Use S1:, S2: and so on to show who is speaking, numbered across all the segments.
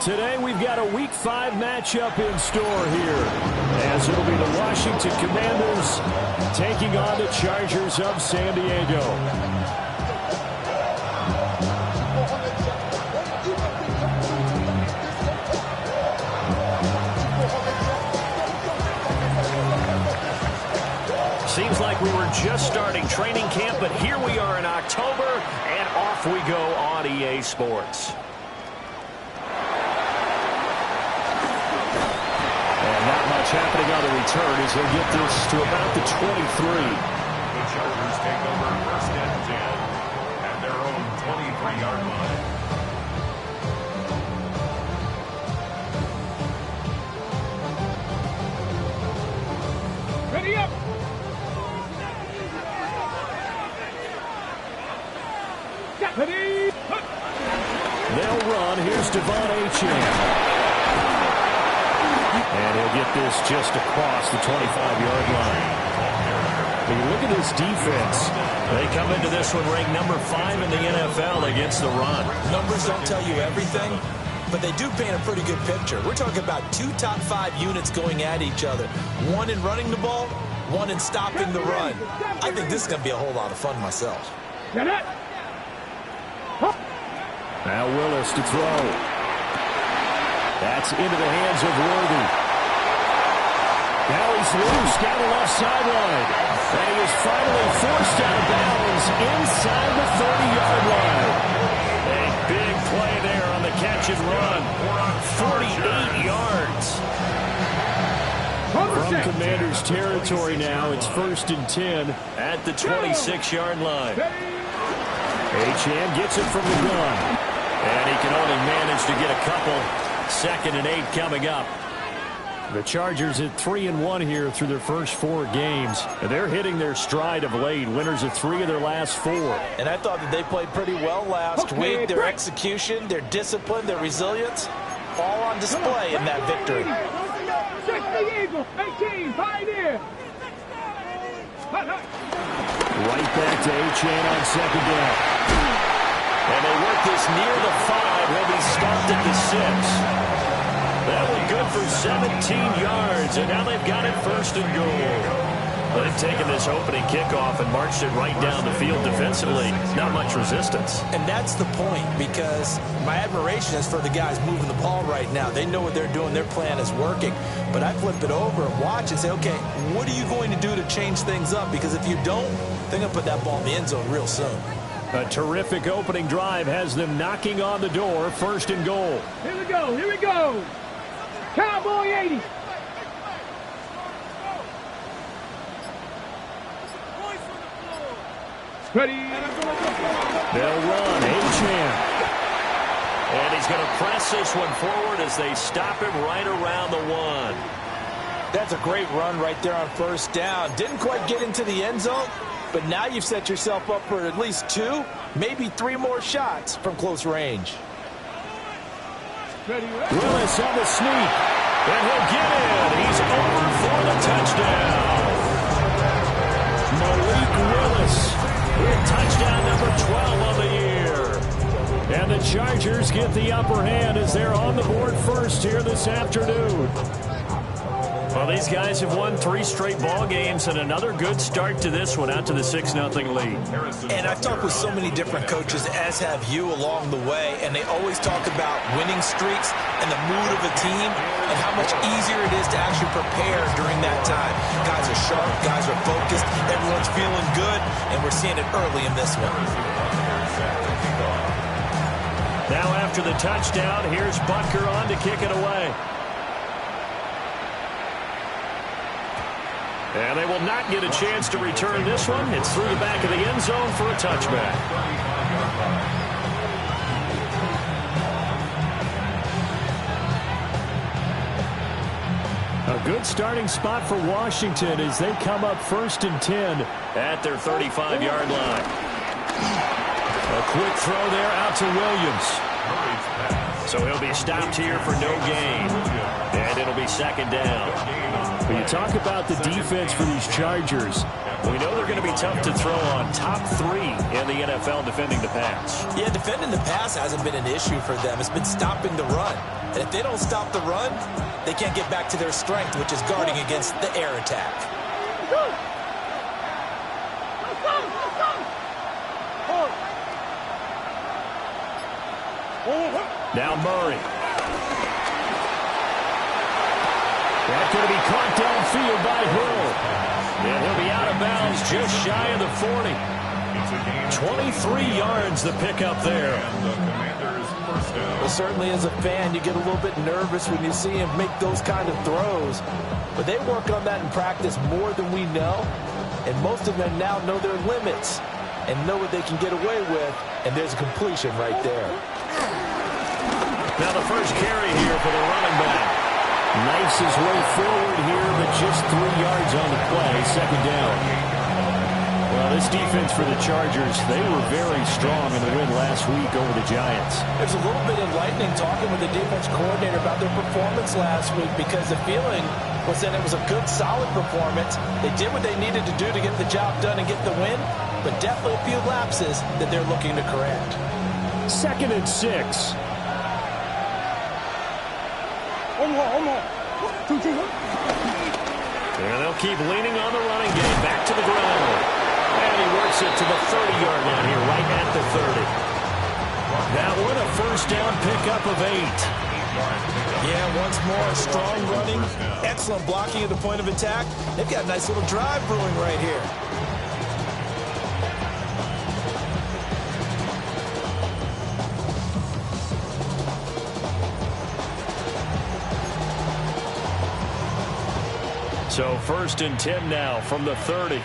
S1: Today we've got a Week 5 matchup in store here, as it'll be the Washington Commanders taking on the Chargers of San Diego. Seems like we were just starting training camp, but here we are in October, and off we go on EA Sports. Happening on the return as he'll get this to about the 23.
S2: The Chargers take over first and 10 at their own 23-yard line.
S3: Ready up. Ready.
S1: They'll run. Here's Devon Achane. And he'll get this just across the 25-yard line. When you look at this defense, they come into this one ranked number 5 in the NFL against the run.
S4: Numbers don't tell you everything, but they do paint a pretty good picture. We're talking about 2 top 5 units going at each other. One in running the ball, one in stopping the run. I think this is going to be a whole lot of fun myself.
S1: Now Willis to throw. That's into the hands of Worthy. Now he's loose down the left sideline. And he is finally forced out of bounds inside the 30-yard line. A big play there on the catch and run. 48 yards. From Commanders territory now, it's 1st and 10 at the 26-yard line. Achane gets it from the gun. And he can only manage to get a couple. 2nd and 8 coming up. The Chargers at 3-1 here through their first 4 games. And they're hitting their stride of late. Winners of 3 of their last 4.
S4: And I thought that they played pretty well last week. Their execution, their discipline, their resilience, all on display in that victory.
S3: Check the Eagle. 18, pioneer.
S1: Right back to Achane on 2nd down. And they work this near the 5. He'll be stopped at the 6. That was good for 17 yards, and now they've got it 1st and goal. They've taken this opening kickoff and marched it right down the field defensively. Not much resistance.
S4: And that's the point, because my admiration is for the guys moving the ball right now. They know what they're doing. Their plan is working. But I flip it over and watch and say, okay, what are you going to do to change things up? Because if you don't, they're going to put that ball in the end zone real soon.
S1: A terrific opening drive has them knocking on the door. 1st and goal.
S3: Here we go. Here we go. Cowboy 80. Ready.
S1: They'll run. Achane. And he's going to press this one forward as they stop him right around the 1.
S4: That's a great run right there on 1st down. Didn't quite get into the end zone, but now you've set yourself up for at least 2, maybe 3 more shots from close range.
S1: Willis on the sneak. And he'll get in. He's over for the touchdown. Malik Willis with touchdown number 12 on the year. And the Chargers get the upper hand as they're on the board first here this afternoon. Well, these guys have won 3 straight ball games and another good start to this one out to the 6-0 lead.
S4: And I've talked with so many different coaches, as have you along the way, and they always talk about winning streaks and the mood of a team and how much easier it is to actually prepare during that time. Guys are sharp, guys are focused, everyone's feeling good, and we're seeing it early in this one.
S1: Now after the touchdown, here's Butker on to kick it away. And they will not get a chance to return this one. It's through the back of the end zone for a touchback. A good starting spot for Washington as they come up 1st and 10 at their 35-yard line. A quick throw there out to Williams. So So he'll be stopped here for no gain. And it'll be second down.
S5: When you talk about the defense for these Chargers,
S1: we know they're going to be tough to throw on. Top 3 in the NFL defending the pass.
S4: Yeah, defending the pass hasn't been an issue for them. It's been stopping the run. And if they don't stop the run, they can't get back to their strength, which is guarding against the air attack.
S1: Now Murray. That's going to be caught downfield by Hill. And he'll be out of bounds just shy of the 40. 23 yards the pickup there.
S4: Well, certainly as a fan, you get a little bit nervous when you see him make those kind of throws. But they work on that in practice more than we know. And most of them now know their limits and know what they can get away with. And there's a completion right there.
S1: Now the first carry here for the running back.
S5: Knifes his way forward here, but just 3 yards on the play. Second down.
S1: Well, this defense for the Chargers, they were very strong in the win last week over the Giants.
S4: There's a little bit enlightening talking with the defense coordinator about their performance last week, because the feeling was that it was a good, solid performance. They did what they needed to do to get the job done and get the win, but definitely a few lapses that they're looking to correct.
S5: 2nd and 6.
S1: And they'll keep leaning on the running game. Back to the ground. And he works it to the 30-yard line here, right at the 30. That one a first down pickup of 8.
S4: Yeah, once more, strong running, excellent blocking at the point of attack. They've got a nice little drive brewing right here.
S1: So 1st and 10 now from the 30.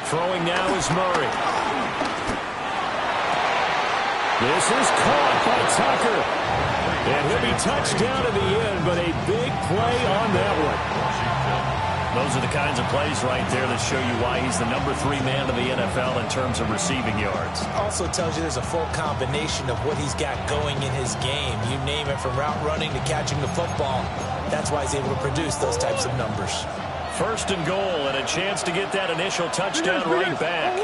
S1: Throwing now is Murray. This is caught by Tucker. And he'll be touched down in the end, but a big play on that one. Those are the kinds of plays right there that show you why he's the number 3 man in the NFL in terms of receiving yards.
S4: Also tells you there's a full combination of what he's got going in his game. You name it, from route running to catching the football. That's why he's able to produce those types of numbers.
S1: 1st and goal, and a chance to get that initial touchdown right back.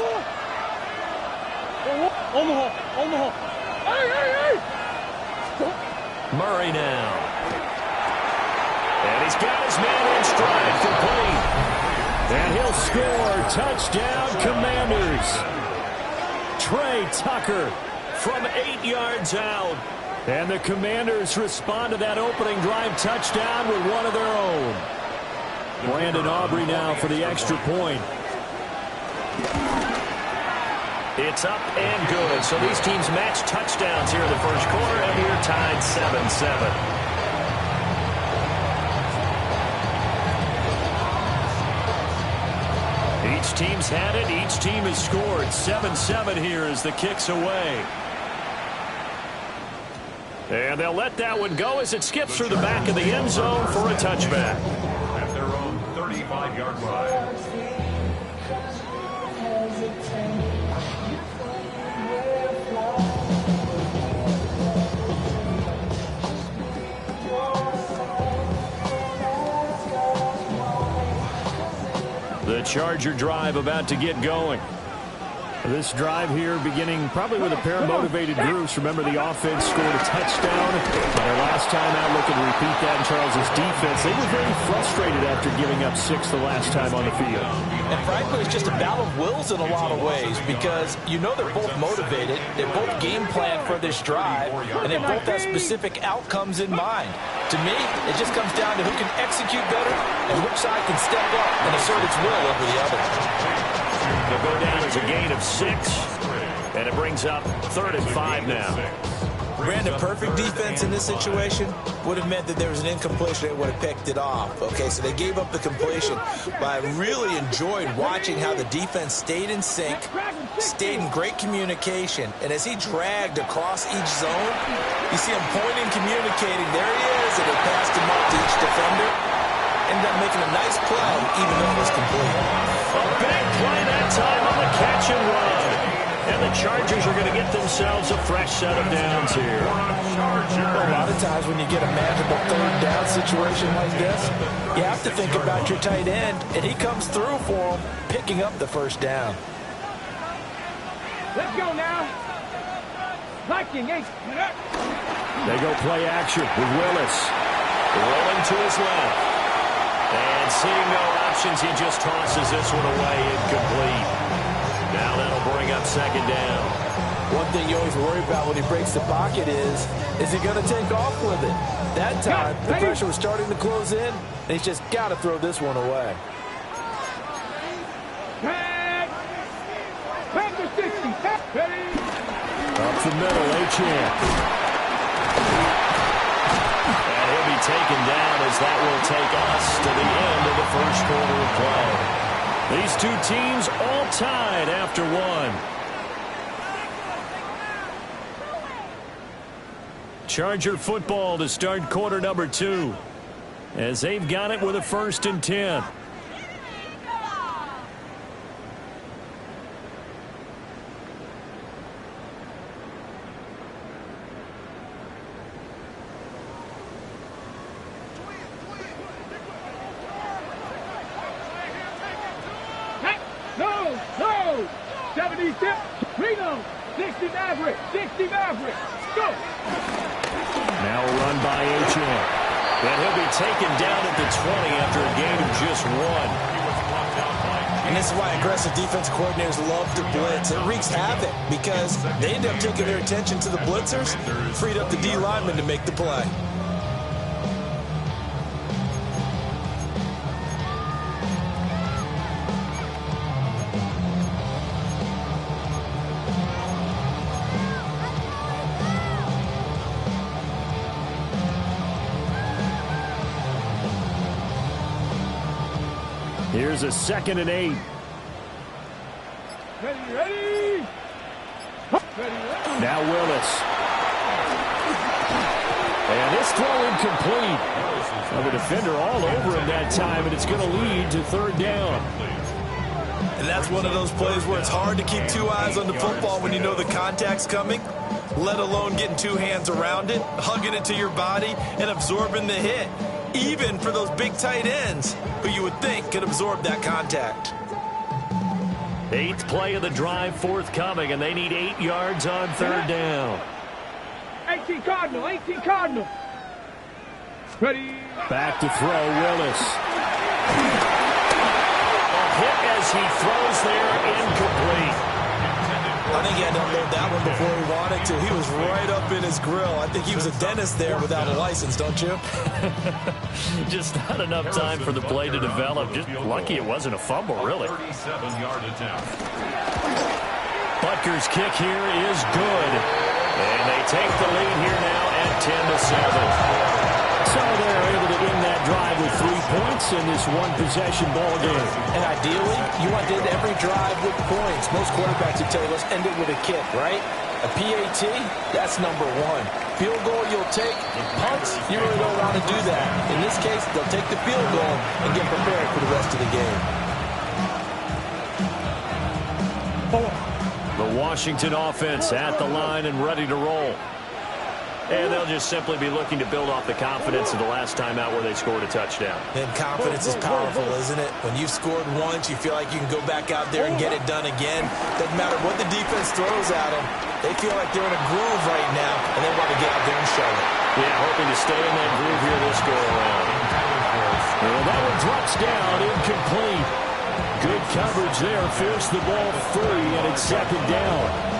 S1: Murray now. And he's got his man in stride, complete. And he'll score. Touchdown, Commanders. Trey Tucker from 8 yards out. And the Commanders respond to that opening drive touchdown with one of their own.
S5: Brandon Aubrey now for the extra point.
S1: It's up and good. So these teams match touchdowns here in the first quarter, and we're tied 7-7. Each team's had it. Each team has scored. 7-7 here as the kick's away. And they'll let that one go as it skips through the back of the end zone for a touchback.
S2: At their own 35-yard line.
S1: The Charger drive about to get going.
S5: This drive here beginning probably with a pair of motivated groups. Remember, the offense scored a touchdown. Their last time out, looking to repeat that in Charles' defense. They were very frustrated after giving up 6 the last time on the field.
S4: And frankly, it's just a battle of wills in a lot of ways, because you know they're both motivated. They both game plan for this drive, and they both have specific outcomes in mind. To me, it just comes down to who can execute better and which side can step up and assert its will over the other.
S1: They'll go down as a gain of 6, and it brings up 3rd and 5 now.
S4: Brandon, perfect defense in this situation would have meant that there was an incompletion that would have picked it off. Okay, so they gave up the completion, but I really enjoyed watching how the defense stayed in sync, stayed in great communication, and as he dragged across each zone, you see him pointing, communicating. There he is, and they passed him up to each defender. ended up making a nice play, even though it was complete.
S1: A big play that time on the catch and run. And the Chargers are going to get themselves a fresh set of downs here.
S4: A lot of times when you get a manageable third down situation like this, you have to think about your tight end, and he comes through for him, picking up the first down.
S3: Let's go now. Viking 8.
S5: They go play action with Willis.
S1: Rolling to his left. And seeing no options, he just tosses this one away incomplete. Now that'll bring up second down.
S4: One thing you always worry about when he breaks the pocket is he going to take off with it? That time, the pressure was starting to close in, and he's just got to throw this one away.
S3: Back to 60. Ready?
S5: Up the middle, H.M.
S1: And he'll be taken down as that will take us to the end of the first quarter of play. These two teams all tied after one. Charger football to start quarter number 2 as they've got it with a 1st and 10.
S3: No! 70 tip. Reno. 60 Maverick. 60 Maverick. Go!
S5: Now a run by H.M.
S1: And he'll be taken down at the 20 after a gain of just 1.
S4: And this is why aggressive defense coordinators love to blitz. It wreaks havoc because they end up taking their attention to the blitzers, freed up the D lineman to make the play.
S5: Here's a 2nd and 8.
S3: Ready?
S5: Now Willis. And this throw incomplete. Well, the defender all over him that time, and it's going to lead to 3rd down.
S4: And that's one of those plays where it's hard to keep 2 eyes on the football when you know the contact's coming, let alone getting 2 hands around it, hugging it to your body, and absorbing the hit. Even for those big tight ends who you would think could absorb that contact.
S1: 8th play of the drive forthcoming, and they need 8 yards on 3rd down.
S3: 18 Cardinal. 18 Cardinal. Ready?
S5: Back to throw, Willis.
S1: A hit as he throws there, incomplete.
S4: I think he had to unload that one before he wanted to. He was right up in his grill. I think he was a dentist there without a license, don't you?
S1: Just not enough time for the play to develop. Just lucky it wasn't a fumble, really.
S2: 37-yard attempt.
S1: Butker's kick here is good. And they take the lead here now at 10-7. So they're able to end that drive with 3 points in this one-possession ball game.
S4: And ideally, you want to end every drive with points. Most quarterbacks would tell you, let's end it with a kick, right? A PAT, that's number 1. Field goal you'll take. Punts, you really don't want to do that. In this case, they'll take the field goal and get prepared for the rest of the game.
S1: The Washington offense at the line and ready to roll. And they'll just simply be looking to build off the confidence of the last time out where they scored a touchdown.
S4: And confidence is powerful, isn't it? When you've scored once, you feel like you can go back out there and get it done again. Doesn't matter what the defense throws at them. They feel like they're in a groove right now, and they want to get out there and show it.
S1: Yeah, hoping to stay in that groove here this go-around.
S5: Well, that one drops down, incomplete. Good coverage there, forced the ball free, and it's 2nd down.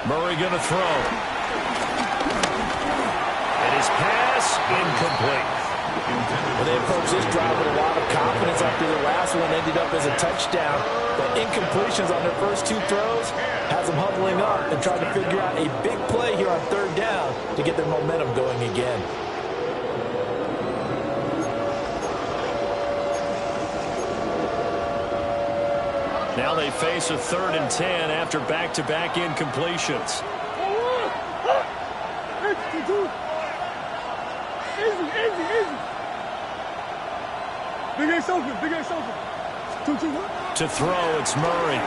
S1: Murray going to throw. And his pass incomplete.
S4: Well, they approached this drive with a lot of confidence after the last one ended up as a touchdown. But incompletions on their first 2 throws has them huddling up and trying to figure out a big play here on 3rd down to get their momentum going again.
S1: Now they face a 3rd and 10 after back-to-back incompletions.
S3: Big ass open, big ass open. 2-2-1.
S1: To throw, it's Murray.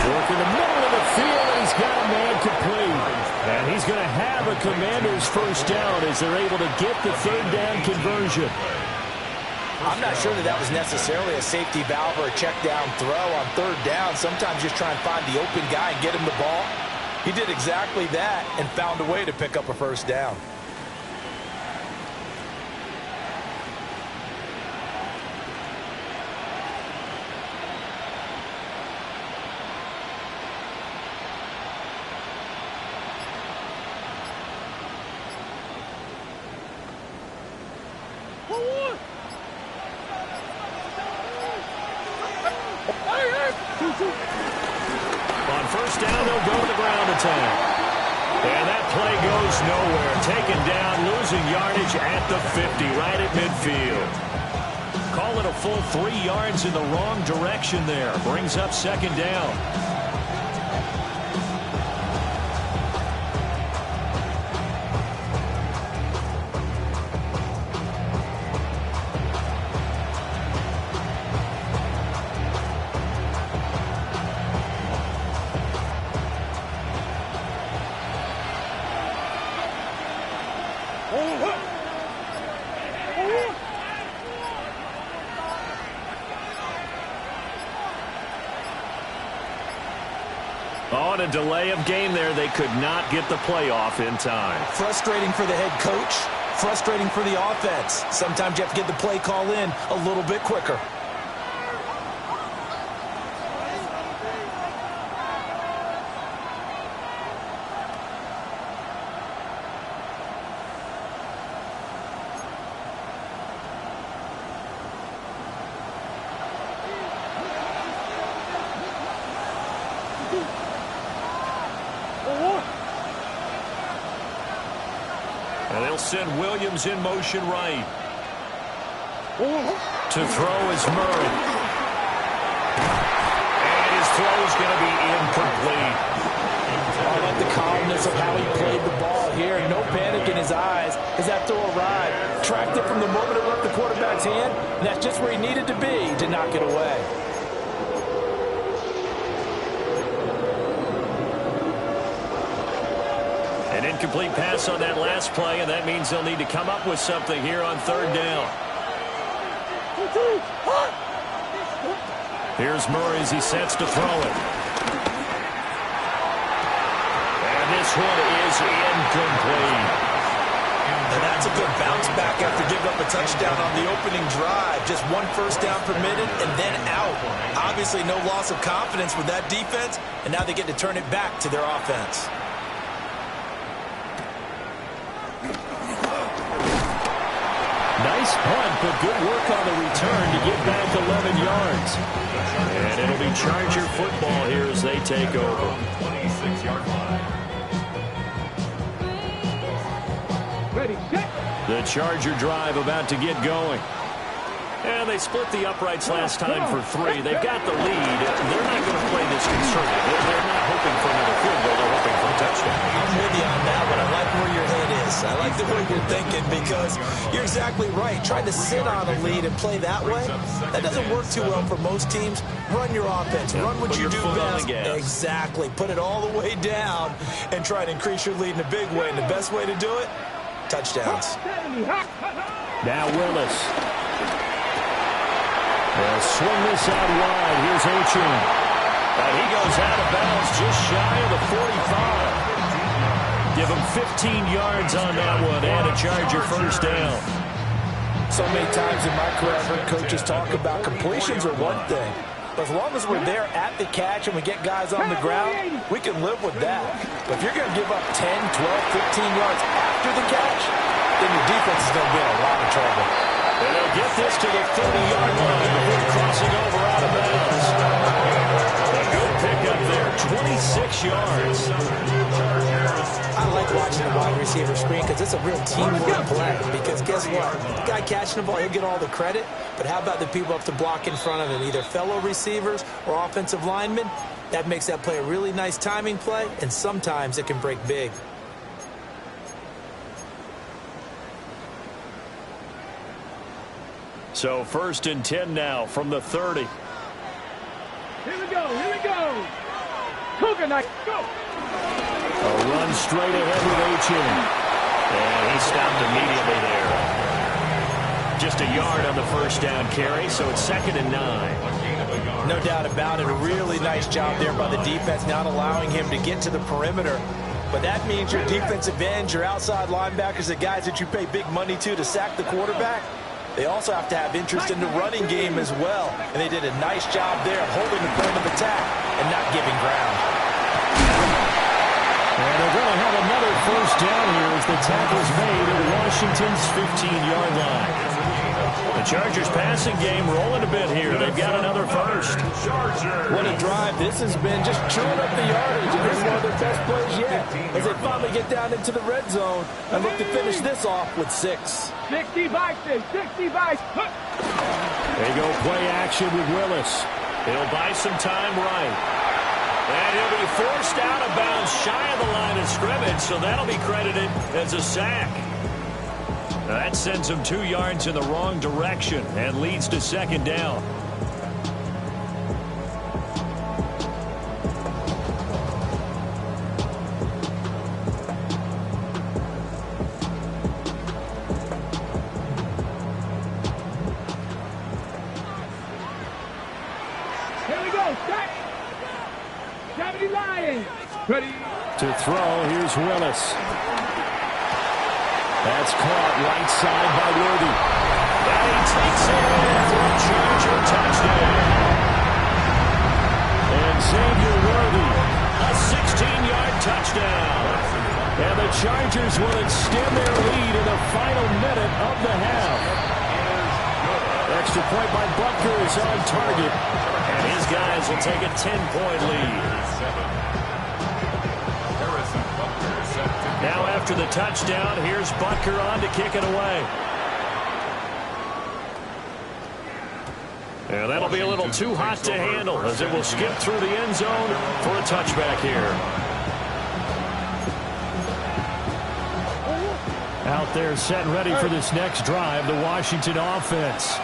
S1: Work in the middle of the field, and he's got a man complete. And he's going to have a Commander's first down as they're able to get the 3rd down conversion.
S4: I'm not sure that was necessarily a safety valve or a check down throw on 3rd down. Sometimes just try and find the open guy and get him the ball. He did exactly that and found a way to pick up a first down.
S1: On first down, they'll go to the ground attack. And that play goes nowhere. Taken down, losing yardage at the 50, right at midfield. Call it a full 3 yards in the wrong direction there. Brings up 2nd down. On a delay of game there, they could not get the playoff in time.
S4: Frustrating for the head coach, frustrating for the offense. Sometimes you have to get the play call in a little bit quicker.
S1: And they'll send Williams in motion right. To throw is Murray. And his throw is going to be incomplete.
S4: I like the calmness of how he played the ball here. No panic in his eyes as that throw arrived. Tracked it from the moment it left the quarterback's hand, and that's just where he needed to be to knock it away.
S1: An incomplete pass on that last play, and that means they'll need to come up with something here on 3rd down. Here's Murray as he sets to throw it. And this one is incomplete.
S4: And that's a good bounce back after giving up a touchdown on the opening drive. Just 1 first down permitted and then out. Obviously no loss of confidence with that defense, and now they get to turn it back to their offense.
S1: Nice punt, but good work on the return to get back 11 yards. And it'll be Charger football here as they take over.
S2: 26-yard line.
S3: Ready, set.
S1: The Charger drive about to get going. And they split the uprights last time for 3. They've got the lead. They're not going to play this conservative. They're not hoping for another field goal. They're hoping for a touchdown.
S4: I'm with you on that one. I like where your head is. I like the way you're thinking because you're exactly right. Trying to sit on a lead and play that way, that doesn't work too well for most teams. Run your offense. Run what you do best. Exactly. Put it all the way down and try to increase your lead in a big way. And the best way to do it, touchdowns.
S1: Now Willis. They'll swing this out wide. Here's Ochun. And he goes out of bounds just shy of the 45. Give him 15 yards on that one and a Charger first down.
S4: So many times in my career, I've heard coaches talk about completions are one thing. But as long as we're there at the catch and we get guys on the ground, we can live with that. But if you're going to give up 10, 12, 15 yards after the catch, then your defense is going to be in a lot of trouble.
S1: And they'll get this to the 30-yard line before crossing over out of bounds. A good pickup there. 26 yards.
S4: I like watching the wide receiver screen because it's a real teamwork play. Because guess what? The guy catching the ball, he'll get all the credit. But how about the people up to block in front of him, either fellow receivers or offensive linemen? That makes that play a really nice timing play, and sometimes it can break big.
S1: So 1st and 10 now from the 30.
S3: Here we go. Here we go. Cougar night. Go.
S1: A run straight ahead with H.M. And he stopped immediately there. Just a yard on the first down carry, so it's 2nd and 9.
S4: No doubt about it. A really nice job there by the defense, not allowing him to get to the perimeter. But that means your defensive ends, your outside linebackers, the guys that you pay big money to sack the quarterback, they also have to have interest in the running game as well. And they did a nice job there of holding the point of attack and not giving ground.
S5: And they're going to have another first down here as the tackle's made at Washington's 15-yard line.
S1: The Chargers passing game rolling a bit here. They've got another first.
S4: What a drive this has been, just chewing up the yardage. And this is one of their best plays yet as they finally get down into the red zone and look to finish this off with 6.
S3: 65, 65.
S5: They go play action with Willis.
S1: He'll buy some time right. And he'll be forced out of bounds shy of the line of scrimmage, so that'll be credited as a sack. That sends him 2 yards in the wrong direction and leads to 2nd down.
S3: Here we go. Set. 70 Lions. Ready.
S5: To throw, here's Willis. That's caught right side by Worthy.
S1: And he takes it in for a Charger touchdown.
S5: And Xavier Worthy,
S1: A 16-yard touchdown.
S5: and the Chargers will extend their lead in the final minute of the half. Extra point by Butker is on target.
S1: And his guys will take a 10-point lead. Now after the touchdown, here's Butker on to kick it away. And that'll be a little too hot to handle as it will skip through the end zone for a touchback here.
S5: Out there set and ready for this next drive, the Washington offense.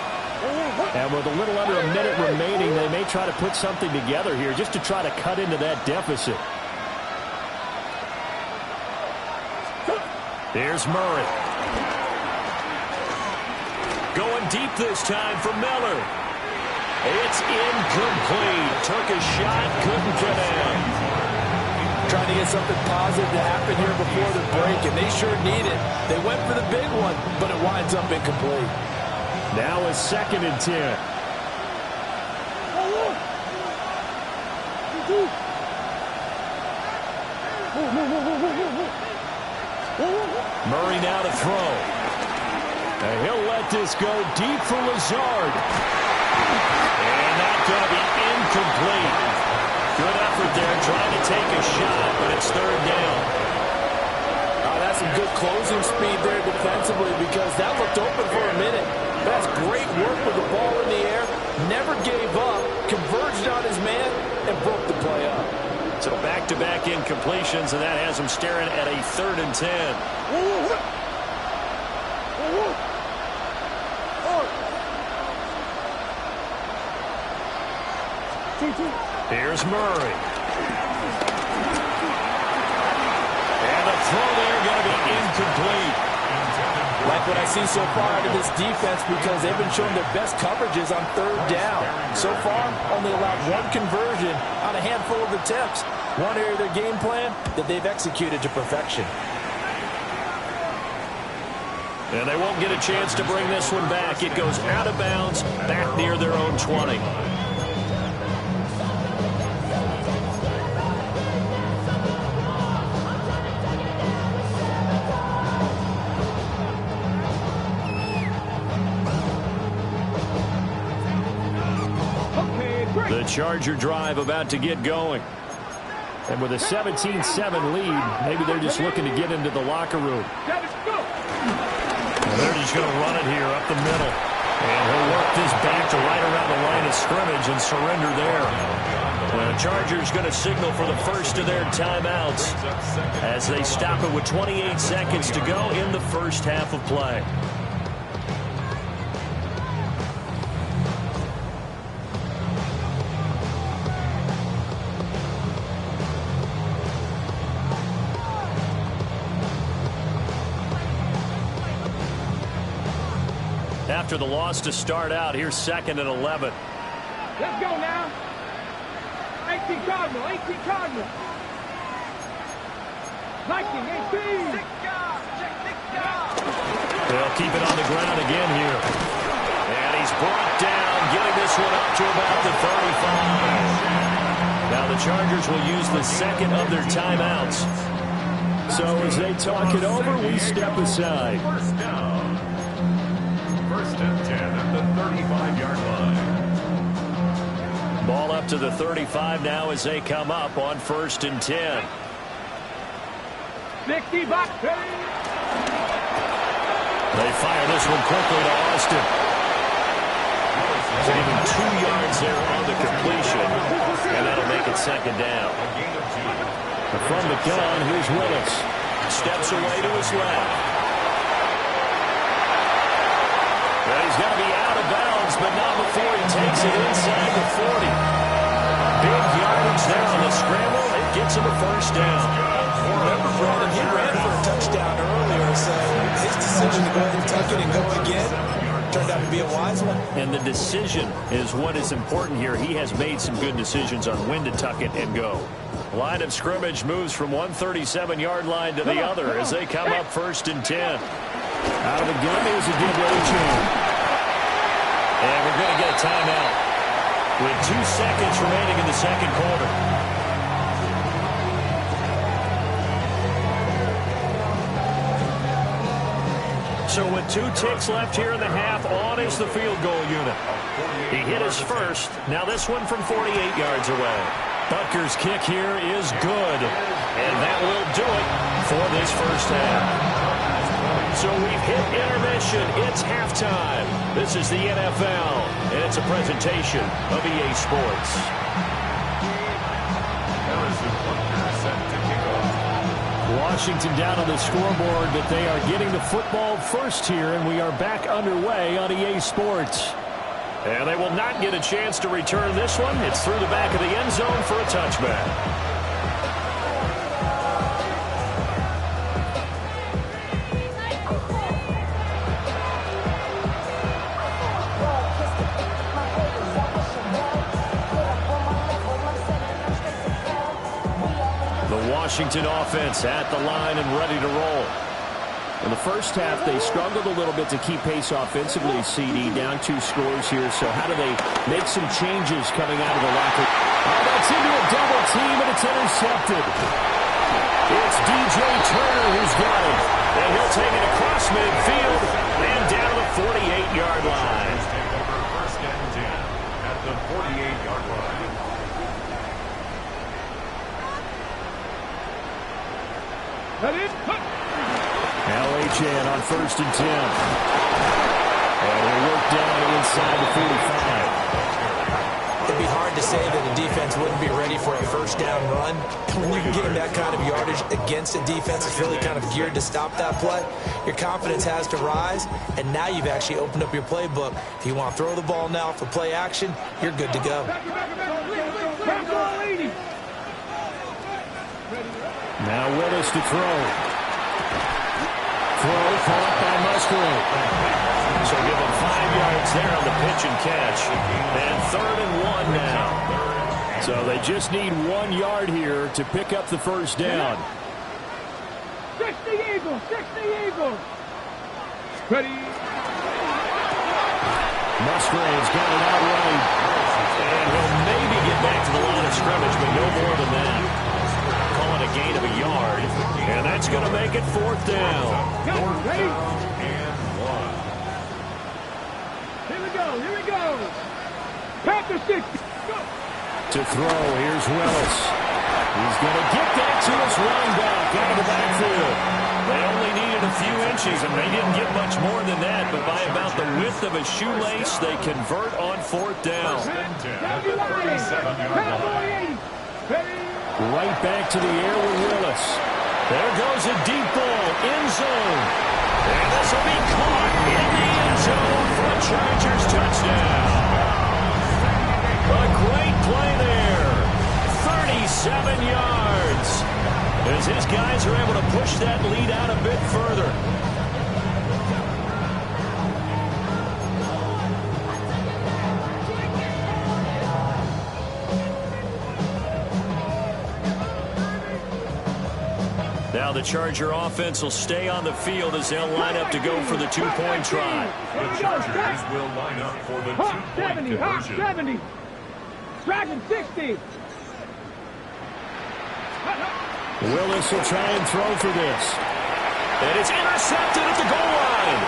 S5: And with a little under a minute remaining, they may try to put something together here just to try to cut into that deficit.
S1: Here's Murray. Going deep this time for Miller. It's incomplete. Took a shot, couldn't get in.
S4: Trying to get something positive to happen here before the break, and they sure need it. They went for the big one, but it winds up incomplete.
S5: Now a 2nd and 10.
S1: Murray now to throw.
S5: And he'll let this go deep for Lazard.
S1: And that's going to be incomplete. Good effort there trying to take a shot, but it's 3rd down.
S4: Oh, that's some good closing speed there defensively because that looked open for a minute. That's great work with the ball in the air. Never gave up, converged on his man, and broke the play up.
S1: So back-to-back incompletions, and that has him staring at a 3rd and 10. Here's Murray. And the throw there going to be incomplete.
S4: Like what I see so far out of this defense because they've been showing their best coverages on 3rd down. So far, only allowed 1 conversion on a handful of attempts. One area of their game plan that they've executed to perfection.
S1: And they won't get a chance to bring this one back. It goes out of bounds, back near their own 20. The Charger drive about to get going.
S5: And with a 17-7 lead, maybe they're just looking to get into the locker room.
S1: And they're just going to run it here up the middle. And he'll work this back to right around the line of scrimmage and surrender there. The Chargers going to signal for the first of their timeouts as they stop it with 28 seconds to go in the first half of play. After the loss to start out, here's 2nd and 11.
S3: Let's go now. 18 Cardinal, 18 Cardinal. 19, 18.
S1: They'll keep it on the ground again here. And he's brought down, getting this one up to about the 35. Now the Chargers will use the second of their timeouts.
S5: So as they talk it over, we step aside.
S2: First down. First and 10 at the 35-yard line.
S1: Ball up to the 35 now as they come up on 1st and 10.
S3: 60 back.
S1: They fire this one quickly to Austin. Getting 2 yards there on the completion, and that'll make it 2nd down.
S5: From the gun, here's Willis.
S1: Steps away to his left. Well, he's going to be out of bounds, but not before he takes it inside the 40. Big yardage there on the scramble. It gets him a first down.
S4: Remember, Brandon, he ran for a touchdown earlier, so his decision to go ahead and tuck it and go again turned out to be a wise one.
S1: And the decision is what is important here. He has made some good decisions on when to tuck it and go. Line of scrimmage moves from 137-yard line to the other as they come up 1st and 10.
S5: Out of the gun, here's a give Achane.
S1: And we're going to get a timeout with 2 seconds remaining in the second quarter. So with 2 ticks left here in the half, on is the field goal unit. He hit his first. Now this one from 48 yards away. Butker's kick here is good. And that will do it for this first half. So we've hit intermission. It's halftime. This is the NFL, and it's a presentation of EA Sports.
S5: Washington down on the scoreboard, but they are getting the football first here, and we are back underway on EA Sports.
S1: And they will not get a chance to return this one. It's through the back of the end zone for a touchback. Washington offense at the line and ready to roll.
S5: In the first half, they struggled a little bit to keep pace offensively, CD, down 2 scores here. So how do they make some changes coming out of the locker? Oh, that's into a double team, and it's intercepted.
S1: It's DJ Turner who's got it. And he'll take it across midfield and down the 48-yard line.
S2: Take over 1st and 10 at the 48-yard line.
S5: Achane on 1st and 10. And he'll work down inside the 45.
S4: It'd be hard to say that a defense wouldn't be ready for a first down run. When you can get that kind of yardage against a defense that's really kind of geared to stop that play, your confidence has to rise, and now you've actually opened up your playbook. If you want to throw the ball now for play action, you're good to go.
S5: Now Willis to throw. Throw caught by Musgrave.
S1: So give him 5 yards there on the pitch and catch. And 3rd and 1 now.
S5: So they just need 1 yard here to pick up the first down.
S3: 60 Eagles, 60 Eagles. Ready.
S5: Musgrave's got it outright.
S1: And he'll maybe get back to the line of scrimmage, but no more than that. Call it a gain of a yard. And that's going to make it 4th down.
S3: Ready? Here we go, here we go. Panther 60. Go.
S5: To throw, here's Willis. He's going to get that to his running back out of the backfield.
S1: They only needed a few inches, and they didn't get much more than that. But by about the width of a shoelace, they convert on 4th down.
S5: Right back to the air with Willis.
S1: There goes a deep ball, end zone. And this will be caught in the end zone for a Chargers touchdown. A great play there. 37 yards. As his guys are able to push that lead out a bit further. Now the Charger offense will stay on the field as they'll line up to go for the two-point try.
S2: The Chargers will line up for the two-point conversion.
S3: 70. Dragon 60.
S5: Willis will try and throw for this.
S1: And it's intercepted at the goal line.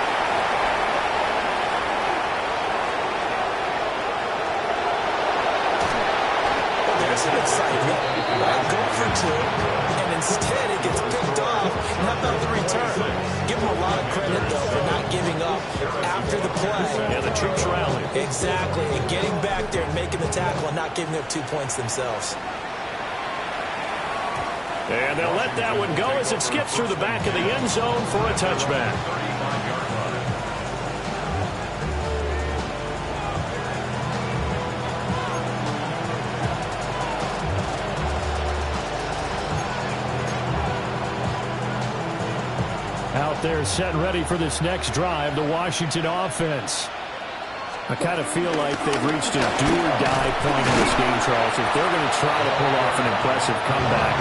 S4: Well, there's an excitement. Go for 2, and instead it gets picked off. How about the return? Give him a lot of credit, though, for not giving up after the play.
S1: Yeah, the troops rally.
S4: Exactly, and getting back there and making the tackle and not giving up 2 points themselves.
S1: And they'll let that one go as it skips through the back of the end zone for a touchback.
S2: 35-yard line.
S5: Out there set and ready for this next drive, the Washington offense. I kind of feel like they've reached a do-or-die point in this game, Charles. If they're going to try to pull off an impressive comeback,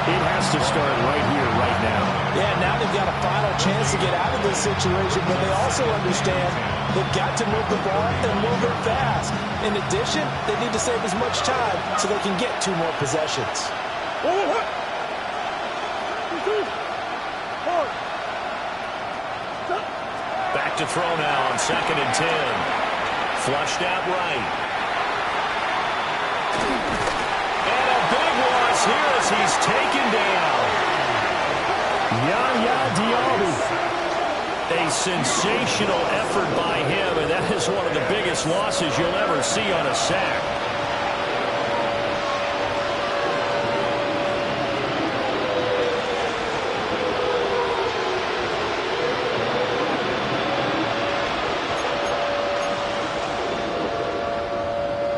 S5: it has to start right here, right now.
S4: Yeah, now they've got a final chance to get out of this situation, but they also understand they've got to move the ball and move it fast. In addition, they need to save as much time so they can get 2 more possessions.
S1: Back to throw now on 2nd and 10. Flushed out right. And a big loss here as he's taken down.
S5: Yaya Diaby.
S1: A sensational effort by him, and that is one of the biggest losses you'll ever see on a sack.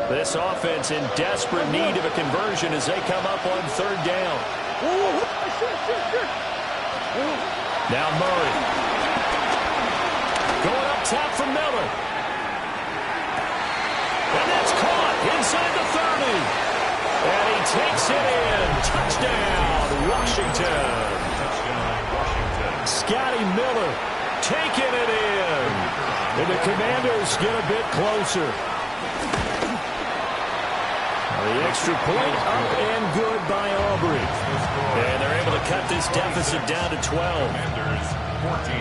S1: This offense in desperate need of a conversion as they come up on 3rd down. Now Murray. Going up top for Miller. And that's caught inside the 30. And he takes it in. Touchdown, Washington.
S2: Touchdown, Washington.
S1: Scotty Miller taking it in.
S5: And the Commanders get a bit closer. The extra point up and good by Aubrey.
S1: And they're able to cut this deficit down to 12.
S2: Commanders 14.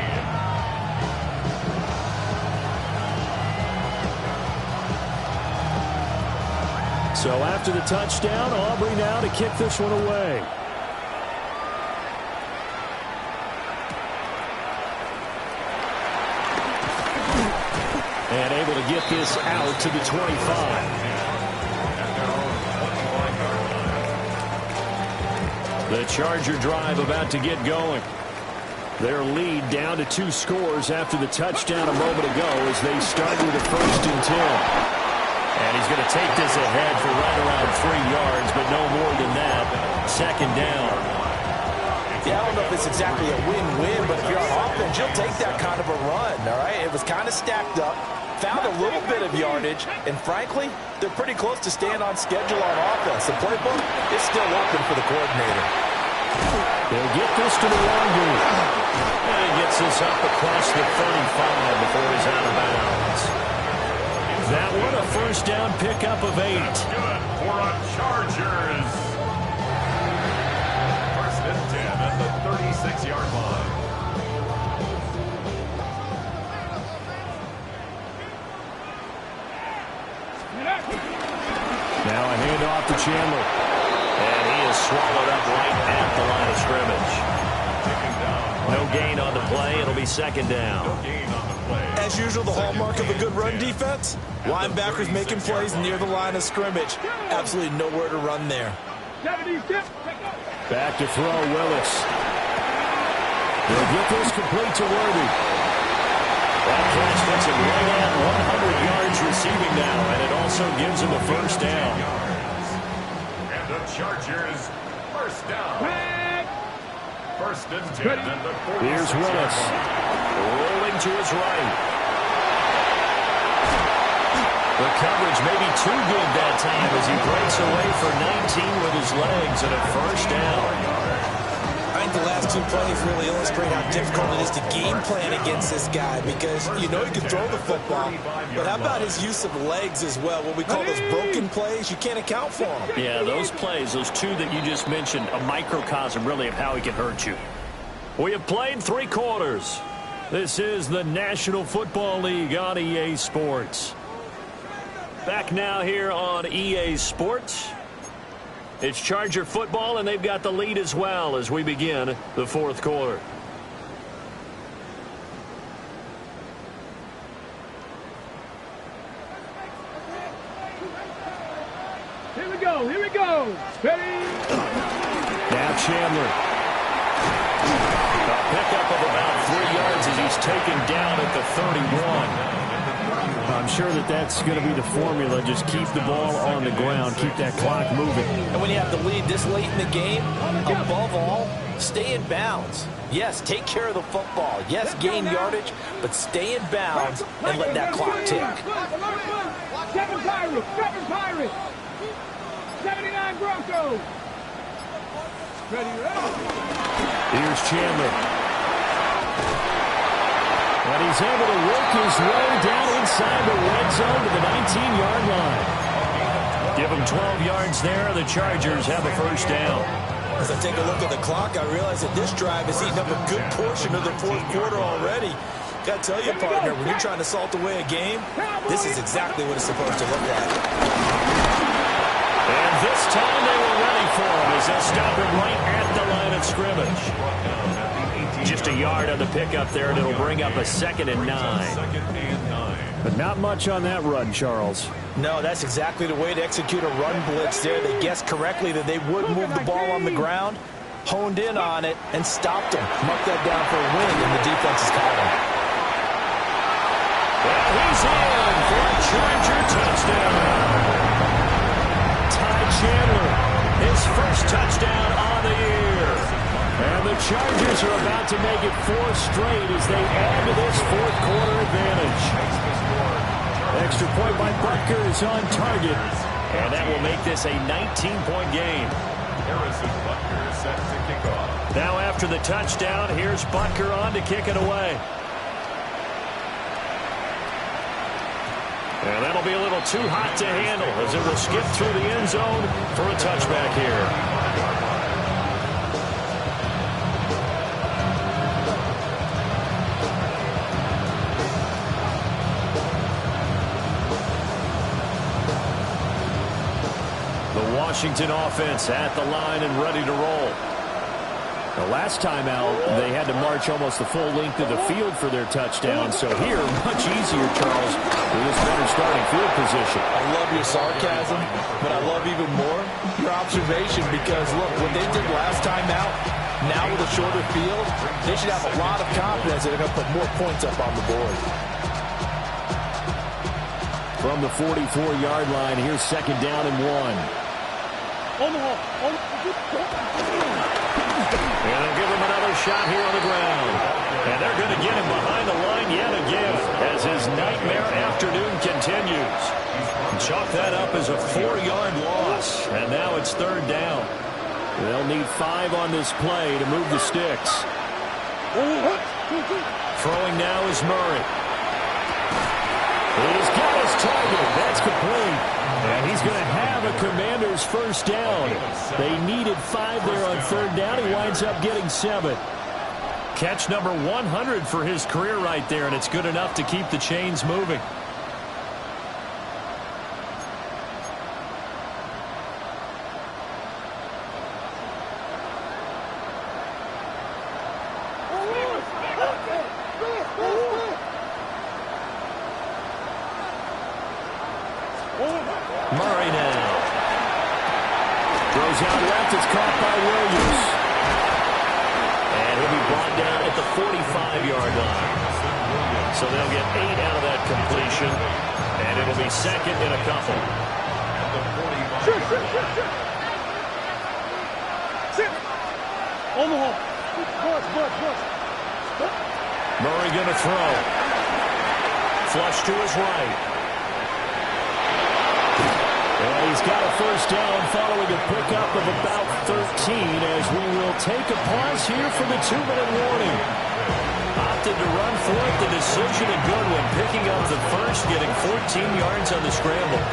S5: So after the touchdown, Aubrey now to kick this one away. And able to get this out to the 25. The Charger drive about to get going. Their lead down to 2 scores after the touchdown a moment ago as they start with a 1st and 10.
S1: And he's going to take this ahead for right around 3 yards, but no more than that. 2nd down.
S4: Yeah, I don't know if it's exactly a win-win, but if you're on offense, you'll take that kind of a run, all right? It was kind of stacked up, found a little bit of yardage, and frankly, they're pretty close to staying on schedule on offense. The playbook is still open for the coordinator.
S5: They'll get this to the long group.
S1: And he gets this up across the 35 before he's out of bounds. That one a 1st down pickup of 8.
S2: That's good for a Chargers. 1st and 10 at the 36-yard line.
S5: Now a handoff to Chandler.
S1: And he is swallowed up right at the line of scrimmage. No gain on the play. It'll be second down.
S4: As usual, the hallmark of a good run defense, linebackers making plays near the line of scrimmage. Absolutely nowhere to run there.
S5: Back to throw, Willis. They'll get this complete to Worthy.
S1: That catch puts him right at 100 yards receiving now, and it also gives him a first down.
S2: And the Chargers, first down. First and 10 at the 46.
S5: Here's Willis.
S1: Rolling to his right. The coverage may be too good that time as he breaks away for 19 with his legs and a first down.
S4: I think the last two plays really illustrate how difficult it is to game plan against this guy because you know he can throw the football, but how about his use of legs as well? What we call those broken plays, you can't account for them.
S1: Yeah, those plays, those two that you just mentioned, a microcosm really of how he can hurt you. We have played 3 quarters. This is the National Football League on EA Sports. Back now here on EA Sports. It's Charger football, and they've got the lead as well as we begin the 4th quarter.
S3: Here we go, here we go. Ready?
S5: Now Chandler.
S1: A pickup of about 3 yards as he's taken down at the 31.
S5: I'm sure that that's going to be the formula. Just keep the ball on the ground. Keep that clock moving.
S4: And when you have the lead this late in the game, above all, stay in bounds. Yes, take care of the football. Yes, gain yardage, but stay in bounds and let that clock tick.
S3: 7 Pirates. 79 Broncos. Ready.
S5: Here's Chandler. And he's able to work his way down inside the red zone to the 19-yard line.
S1: Give him 12 yards there. The Chargers have a first down.
S4: As I take a look at the clock, I realize that this drive has eaten up a good portion of the 4th quarter already. Got to tell you, partner, when you're trying to salt away a game, this is exactly what it's supposed to look like.
S1: And this time they were ready for him as they stop him right at the line of scrimmage. Just a yard on the pickup there, and it'll bring up a 2nd and 9.
S5: But not much on that run, Charles.
S4: No, that's exactly the way to execute a run blitz there. They guessed correctly that they would move the ball on the ground, honed in on it, and stopped him. Marked that down for a win, and the defense is calling.
S1: Well, he's in for a Charger touchdown. Ty Chandler, his first touchdown on the year. And the Chargers are about to make it 4 straight as they add to this 4th quarter advantage. Extra point by Butker is on target. And that will make this a 19-point game.
S2: Harrison Butker set to kick off.
S1: Now after the touchdown, here's Butker on to kick it away. And that'll be a little too hot to handle as it will skip through the end zone for a touchback here. Washington offense at the line and ready to roll.
S5: The last time out, they had to march almost the full length of the field for their touchdown. So here, much easier, Charles, with this better starting field position.
S4: I love your sarcasm, but I love even more your observation because, look, what they did last time out, now with a shorter field, they should have a lot of confidence that they're going to put more points up on the board.
S5: From the 44-yard line, here's 2nd down and 1.
S1: And they'll give him another shot here on the ground. And they're going to get him behind the line yet again as his nightmare afternoon continues. Chalk that up as a 4-yard loss. And now it's 3rd down.
S5: They'll need 5 on this play to move the sticks.
S1: Throwing now is Murray.
S5: He's got his target. That's complete. And he's going to have a Commander's first down. They needed 5 there on 3rd down. He winds up getting 7.
S1: Catch number 100 for his career right there, and it's good enough to keep the chains moving.
S5: by Williams.
S1: And he'll be brought down at the 45-yard line. So they'll get 8 out of that completion. And it'll be second and a couple.
S3: Sit. Omaha. Bus.
S1: Murray going to throw. Flush to his right.
S5: And he's got a first down following a pickup of about 13 as we will take a pause here for the 2-minute warning.
S1: Opted to run for it. The decision a good one. Picking up the first, getting 14 yards on the scramble.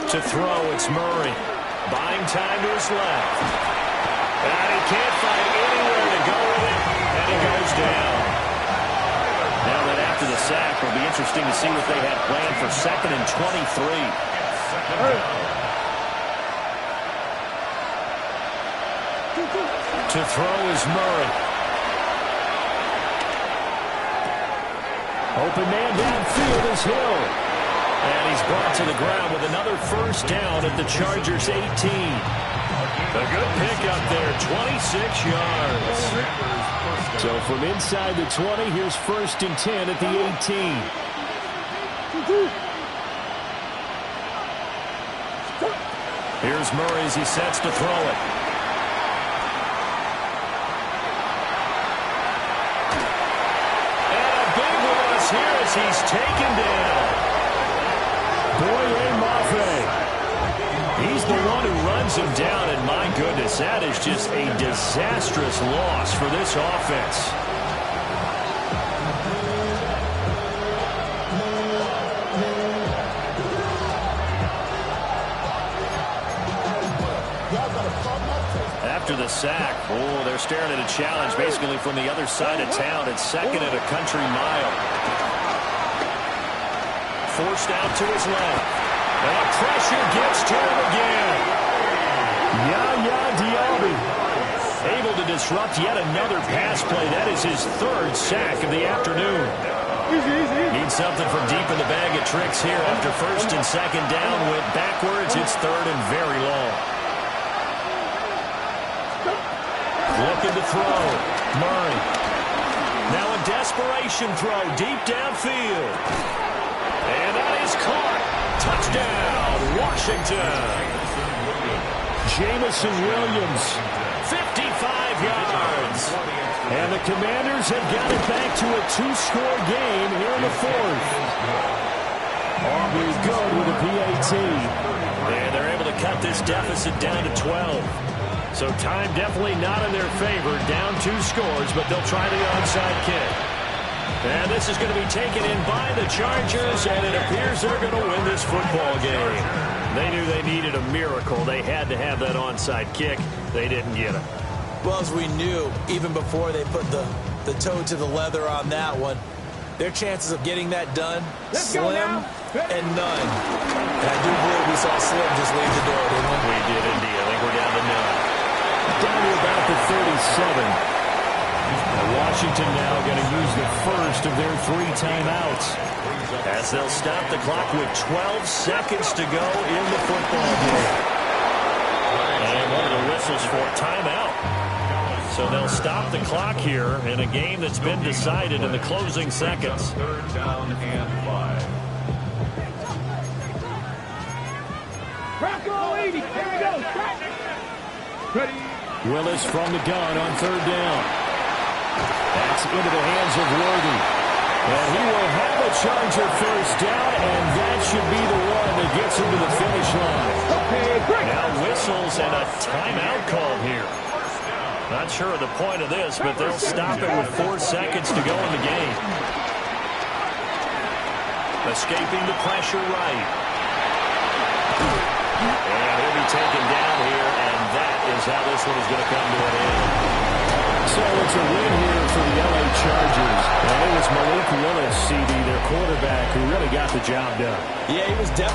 S1: To throw, it's Murray. Buying time to his left. And he can't find anywhere to go with it, and he goes down. Now that after the sack, it'll be interesting to see what they had planned for 2nd and 23. To throw is Murray.
S5: Open man downfield is Hill.
S1: And he's brought to the ground with another first down at the Chargers' 18. A good pickup there, 26 yards.
S5: So from inside the 20, here's 1st and 10 at the 18.
S1: Here's Murray as he sets to throw it. And a big loss here as he's taken down.
S5: Boye Mafe.
S1: He's the one who runs him down, and my goodness, that is just a disastrous loss for this offense. After the sack, they're staring at a challenge basically from the other side of town. It's 2nd and a country mile. Forced out to his left. And pressure gets to him again.
S5: Yaya Diaby.
S1: Able to disrupt yet another pass play. That is his 3rd sack of the afternoon. Needs something from deep in the bag of tricks here after 1st and 2nd down. Went backwards. It's 3rd and very long. Looking to throw. Murray. Now a desperation throw deep downfield. And that is caught. Touchdown, Washington.
S5: Jamison Williams.
S1: 55 yards.
S5: And the Commanders have got it back to a 2-score game here in the 4th. Aubrey good with a PAT.
S1: And they're able to cut this deficit down to 12. So time definitely not in their favor. Down 2 scores, but they'll try the onside kick. And this is going to be taken in by the Chargers, and it appears they're going to win this football game. They knew they needed a miracle. They had to have that onside kick. They didn't get it.
S4: Well, as we knew, even before they put the toe to the leather on that one, their chances of getting that done, slim and none. And I do believe we saw Slim just leave the door, didn't we?
S1: We did indeed. I think we're down to none.
S5: Down to about the 37. Washington now going to use the first of their 3 timeouts.
S1: As they'll stop the clock with 12 seconds to go in the football game. And one of the whistles for timeout. So they'll stop the clock here in a game that's been decided in the closing seconds.
S2: 3rd down and 5.
S3: Bronco 80. Here we go. Ready.
S5: Willis from the gun on 3rd down. That's into the hands of Worthy. And he will have a Charger first down, and that should be the one that gets him to the finish line.
S1: Now whistles and a timeout call here. Not sure of the point of this, but they'll stop it with 4 seconds to go in the game. Escaping the pressure right. And he'll be taken down here, and that is how this one is going to come to an end.
S5: So it's a win here for the L.A. Chargers. And it was Malik Willis, CD, their quarterback, who really got the job done.
S4: Yeah, he was definitely